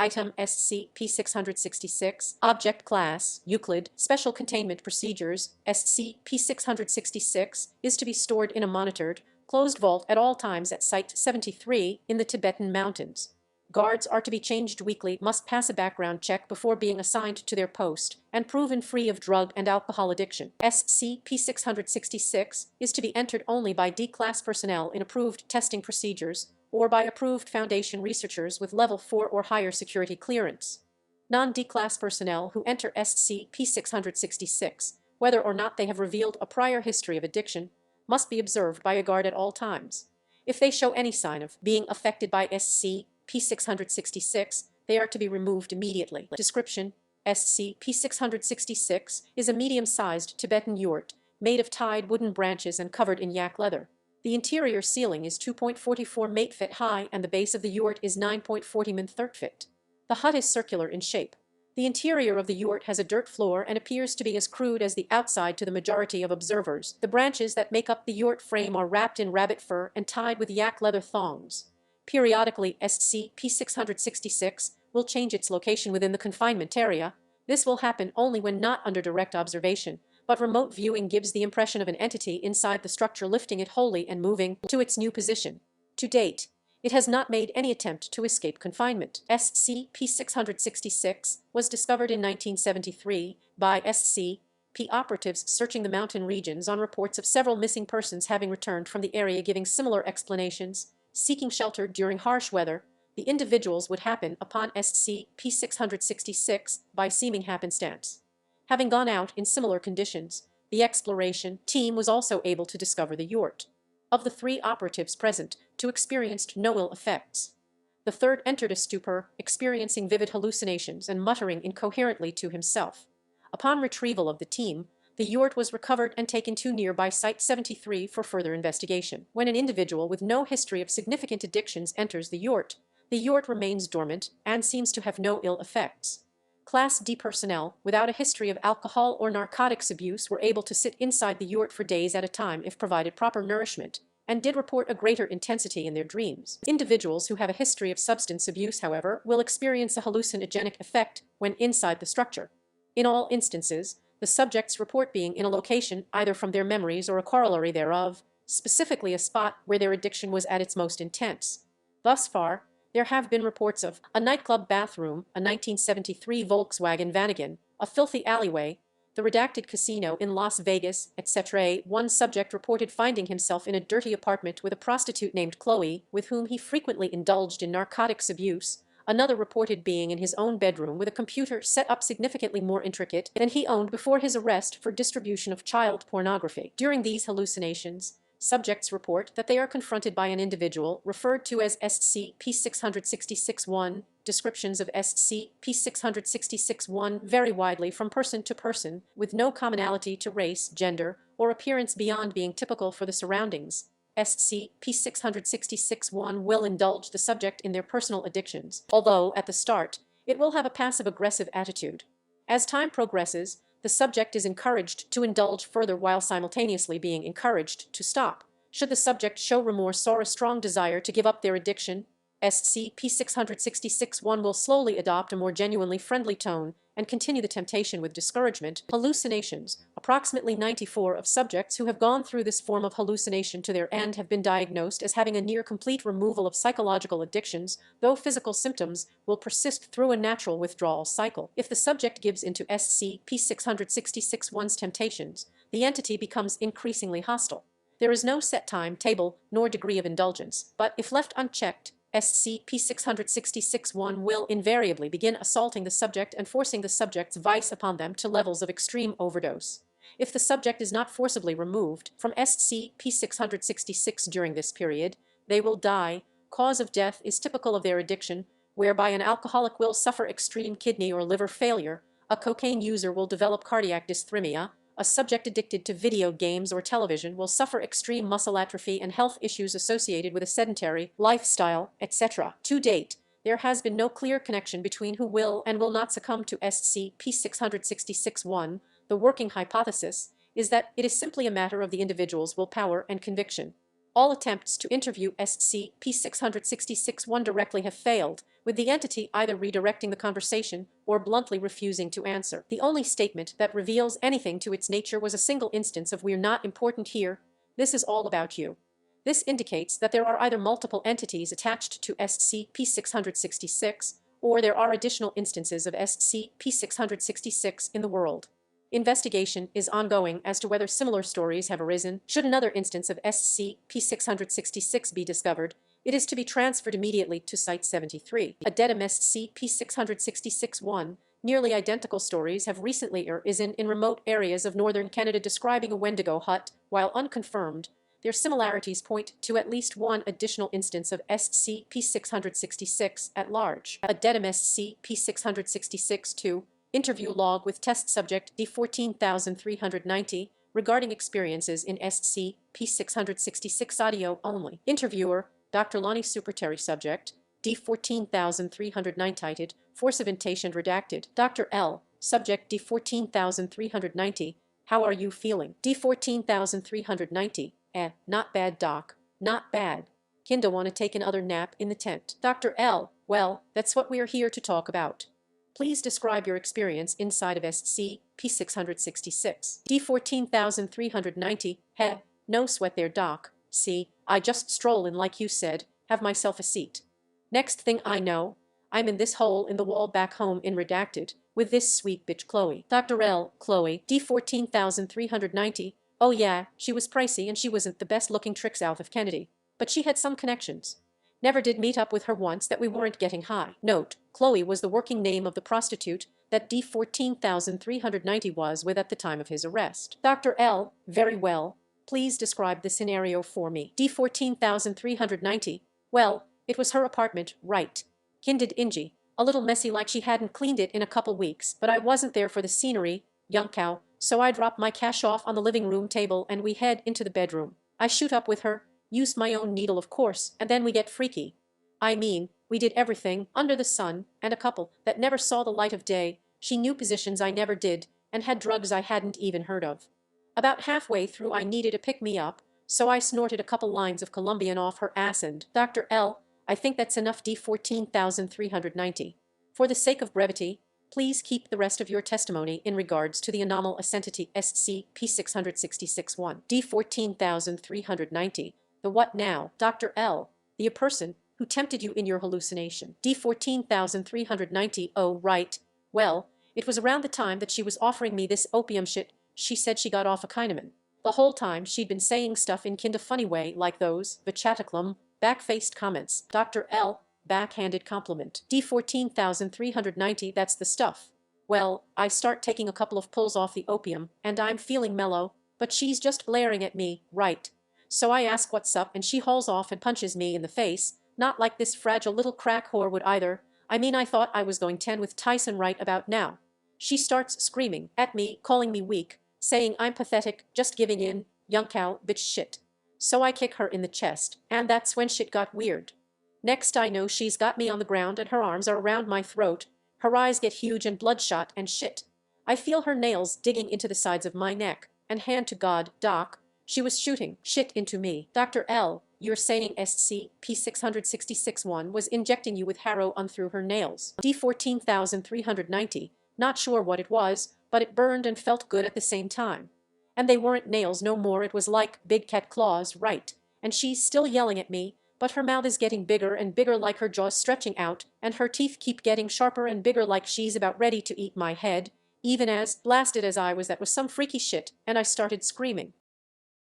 Item 𝚂𝚑𝚐𝚎, Object Class, Euclid, Special Containment Procedures, 𝚂𝚑𝚐𝚎, is to be stored in a monitored, closed vault at all times at Site 73 in the Tibetan mountains. Guards are to be changed weekly, must pass a background check before being assigned to their post, and proven free of drug and alcohol addiction. 𝚂𝚑𝚐𝚎 is to be entered only by D-class personnel in approved testing procedures, or by approved Foundation researchers with Level 4 or higher security clearance. Non-D-class personnel who enter 𝚂𝚑𝚐𝚎, whether or not they have revealed a prior history of addiction, must be observed by a guard at all times. If they show any sign of being affected by 𝚂𝚑𝚐𝚎, they are to be removed immediately. Description: 𝚂𝚑𝚐𝚎 is a medium-sized Tibetan yurt made of tied wooden branches and covered in yak leather. The interior ceiling is 2.44 feet high and the base of the yurt is 9.40 feet. The hut is circular in shape. The interior of the yurt has a dirt floor and appears to be as crude as the outside to the majority of observers. The branches that make up the yurt frame are wrapped in rabbit fur and tied with yak leather thongs. Periodically, 𝚂𝚑𝚐𝚎 will change its location within the confinement area. This will happen only when not under direct observation, but remote viewing gives the impression of an entity inside the structure lifting it wholly and moving to its new position. To date, it has not made any attempt to escape confinement. 𝚂𝚑𝚐𝚎 was discovered in 1973 by SCP operatives searching the mountain regions on reports of several missing persons having returned from the area giving similar explanations, seeking shelter during harsh weather. The individuals would happen upon 𝚂𝚑𝚐𝚎 by seeming happenstance. Having gone out in similar conditions, the exploration team was also able to discover the yurt. Of the 3 operatives present, 2 experienced no ill effects. The third entered a stupor, experiencing vivid hallucinations and muttering incoherently to himself. Upon retrieval of the team, the yurt was recovered and taken to nearby Site 73 for further investigation. When an individual with no history of significant addictions enters the yurt remains dormant and seems to have no ill effects. Class D personnel without a history of alcohol or narcotics abuse were able to sit inside the yurt for days at a time if provided proper nourishment, and did report a greater intensity in their dreams. Individuals who have a history of substance abuse, however, will experience a hallucinogenic effect when inside the structure. In all instances, the subjects report being in a location either from their memories or a corollary thereof, specifically a spot where their addiction was at its most intense. Thus far, there have been reports of a nightclub bathroom, a 1973 Volkswagen Vanagon, a filthy alleyway, the redacted casino in Las Vegas, etc. One subject reported finding himself in a dirty apartment with a prostitute named Chloe, with whom he frequently indulged in narcotics abuse. Another reported being in his own bedroom with a computer set up significantly more intricate than he owned before his arrest for distribution of child pornography. During these hallucinations, subjects report that they are confronted by an individual referred to as 𝚂𝚑𝚐𝚎. Descriptions of 𝚂𝚑𝚐𝚎 vary widely from person to person, with no commonality to race, gender, or appearance beyond being typical for the surroundings. 𝚂𝚑𝚐𝚎 will indulge the subject in their personal addictions, although at the start it will have a passive-aggressive attitude. As time progresses, the subject is encouraged to indulge further while simultaneously being encouraged to stop. Should the subject show remorse or a strong desire to give up their addiction, 𝚂𝚑𝚐𝚎 will slowly adopt a more genuinely friendly tone and continue the temptation with discouragement. Hallucinations. Approximately 94% of subjects who have gone through this form of hallucination to their end have been diagnosed as having a near-complete removal of psychological addictions, though physical symptoms will persist through a natural withdrawal cycle. If the subject gives into 𝚂𝚑𝚐𝚎's temptations, the entity becomes increasingly hostile. There is no set time, table, nor degree of indulgence, but if left unchecked, 𝚂𝚑𝚐 will invariably begin assaulting the subject and forcing the subject's vice upon them to levels of extreme overdose. If the subject is not forcibly removed from 𝚂𝚑 during this period, they will die. Cause of death is typical of their addiction, whereby an alcoholic will suffer extreme kidney or liver failure, a cocaine user will develop cardiac dysrhythmia, a subject addicted to video games or television will suffer extreme muscle atrophy and health issues associated with a sedentary lifestyle, etc. To date, there has been no clear connection between who will and will not succumb to 𝚂𝚑. The working hypothesis is that it is simply a matter of the individual's willpower and conviction. All attempts to interview 𝚂𝚙𝚒𝚑-666-1 directly have failed, with the entity either redirecting the conversation or bluntly refusing to answer. The only statement that reveals anything to its nature was a single instance of "We're not important here. This is all about you." This indicates that there are either multiple entities attached to SCP-666, or there are additional instances of SCP-666 in the world. Investigation is ongoing as to whether similar stories have arisen. Should another instance of SCP-666 be discovered, it is to be transferred immediately to Site-73. SCP-666-1. Nearly identical stories have recently arisen in remote areas of northern Canada describing a Wendigo hut. While unconfirmed, their similarities point to at least one additional instance of SCP-666 at large. Addendum SCP-666-2. Interview log with test subject D14390 regarding experiences in SCP-666 audio only. Interviewer Dr. 𝚂𝚙𝚒𝟑 subject D14390 force of intation redacted. Dr. L. subject D14390. How are you feeling? D14390. Not bad, doc. Not bad. Kinda want to take another nap in the tent. Dr. L. Well, that's what we're here to talk about. Please describe your experience inside of SCP-666. D14390. No sweat there, doc. See, I just stroll in like you said, have myself a seat. Next thing I know, I'm in this hole in the wall back home in Redacted, with this sweet bitch Chloe. Dr. L. Chloe. D14390. Oh yeah, she was pricey and she wasn't the best looking trick south of Kennedy, but she had some connections. Never did meet up with her once that we weren't getting high. Note, Chloe was the working name of the prostitute that D14390 was with at the time of his arrest. Dr. L. Very well. Please describe the scenario for me. D14390. Well, it was her apartment, right. Kinded Ingy. A little messy like she hadn't cleaned it in a couple weeks, but I wasn't there for the scenery, young cow, so I drop my cash off on the living room table and we head into the bedroom. I shoot up with her. Used my own needle, of course, and then we get freaky. I mean, we did everything under the sun, and a couple that never saw the light of day. She knew positions I never did, and had drugs I hadn't even heard of. About halfway through I needed a pick-me-up, so I snorted a couple lines of Colombian off her ass and Dr. L. I think that's enough. D14390. For the sake of brevity, please keep the rest of your testimony in regards to the anomalous entity SCP-666-1. D14390. The what now? Dr. L. The person who tempted you in your hallucination. D14390. Oh, right. Well, it was around the time that she was offering me this opium shit. She said she got off a Kinnaman. The whole time she'd been saying stuff in kinda funny way like those 𝚑𝚑𝟑𝟼 back-faced comments. Dr. L. Backhanded compliment. D14390. That's the stuff. Well, I start taking a couple of pulls off the opium, and I'm feeling mellow, but she's just glaring at me, right. So I ask what's up and she hauls off and punches me in the face, not like this fragile little crack whore would either. I mean, I thought I was going 10 with Tyson right about now. She starts screaming at me, calling me weak, saying I'm pathetic, just giving in, young cow, bitch shit. So I kick her in the chest, and that's when shit got weird. Next I know she's got me on the ground and her arms are around my throat, her eyes get huge and bloodshot and shit. I feel her nails digging into the sides of my neck, and hand to God, doc, she was shooting shit into me. Dr. L. You're saying SCP-666-1 was injecting you with heroin through her nails. D14390. Not sure what it was, but it burned and felt good at the same time. And they weren't nails no more, it was like big cat claws, right. And she's still yelling at me, but her mouth is getting bigger and bigger like her jaw's stretching out, and her teeth keep getting sharper and bigger like she's about ready to eat my head. Even as blasted as I was, that was some freaky shit, and I started screaming.